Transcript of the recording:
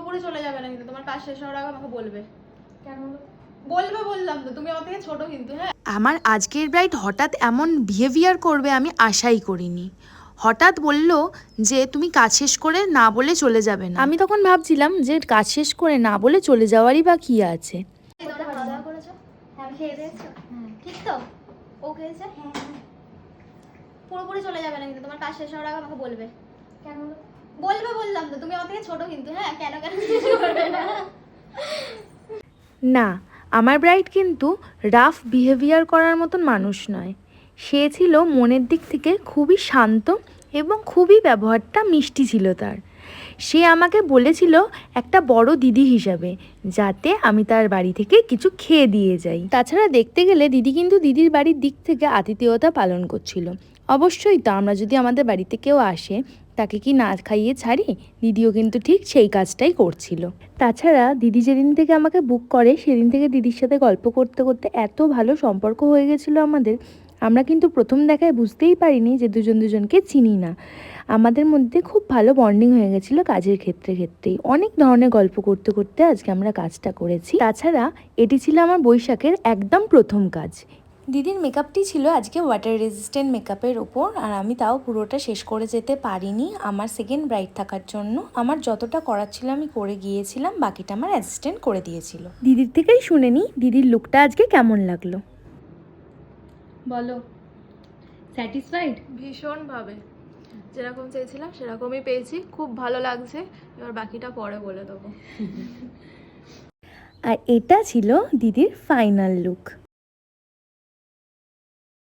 পুরোপুরি চলে যাবে না, কিন্তু তোমার কাজ শেষ হওয়ার আগে আমাকে বলবে। কেন বলবে বললাম তো, তুমি আমার থেকে ছোট কিন্তু। হ্যাঁ, আমার আজকের ব্রাইড হঠাৎ এমন বিহেভিয়ার করবে আমি আশাই করিনি। হঠাৎ বলল যে তুমি কাজ শেষ করে না বলে চলে যাবে না। আমি তখন ভাবছিলাম যে কাজ শেষ করে না বলে চলে যাওয়ারই বা কী আছে। তোমরা খাওয়া দাওয়া করেছো? হ্যাঁ, আমি খেয়ে দিয়েছি। ঠিক তো? ও খেয়েছে? হ্যাঁ। পুরোপুরি চলে যাবে না, কিন্তু তোমার কাজ শেষ হওয়ার আগে আমাকে বলবে। কেন বলবে বললাম তো, তুমি আমার থেকে ছোট কিন্তু। হ্যাঁ, কেন কেন কিছু করবে না। না, আমার ব্রাইড কিন্তু রাফ বিহেভিয়ার করার মতন মানুষ নয়। সে ছিল মনের দিক থেকে খুবই শান্ত এবং খুবই ব্যবহারটা মিষ্টি ছিল তার। সে আমাকে বলেছিল একটা বড় দিদি হিসাবে যাতে আমি তার বাড়ি থেকে কিছু খেয়ে দিয়ে যাই। তাছাড়া দেখতে গেলে দিদি কিন্তু দিদির বাড়ির দিক থেকে আতিথেয়তা পালন করছিল। অবশ্যই তো, আমরা যদি আমাদের বাড়িতে কেউ আসে তাকে কি না খাইয়ে ছাড়ি, দিদিও কিন্তু ঠিক সেই কাজটাই করছিল। তাছাড়া দিদি যেদিন থেকে আমাকে বুক করে সেদিন থেকে দিদির সাথে গল্প করতে করতে এত ভালো সম্পর্ক হয়ে গেছিলো আমাদের। আমরা কিন্তু প্রথম দেখায় বুঝতেই পারিনি যে দুজন দুজনকে চিনি না। আমাদের মধ্যে খুব ভালো বন্ডিং হয়ে গেছিলো কাজের ক্ষেত্রেই। অনেক ধরনের গল্প করতে করতে আজকে আমরা কাজটা করেছি। তাছাড়া এটি ছিল আমার বৈশাখের একদম প্রথম কাজ। দিদির মেকআপটি ছিল আজকে ওয়াটার রেজিস্ট্যান্ট মেকআপের ওপর, আর আমি তাও পুরোটা শেষ করে যেতে পারিনি আমার সেকেন্ড ব্রাইড থাকার জন্য। আমার যতটা করার ছিল আমি করে গিয়েছিলাম, বাকিটা আমার অ্যাসিস্ট্যান্ট করে দিয়েছিল। দিদির থেকেই শুনে নিই দিদির লুকটা আজকে কেমন লাগলো। বলো, স্যাটিসফাইড? ভীষণভাবে যেরকম চেয়েছিলাম সেরকমই পেয়েছি, খুব ভালো লাগছে। এবার বাকিটা পরে বলে দেবো। আর এটা ছিল দিদির ফাইনাল লুক।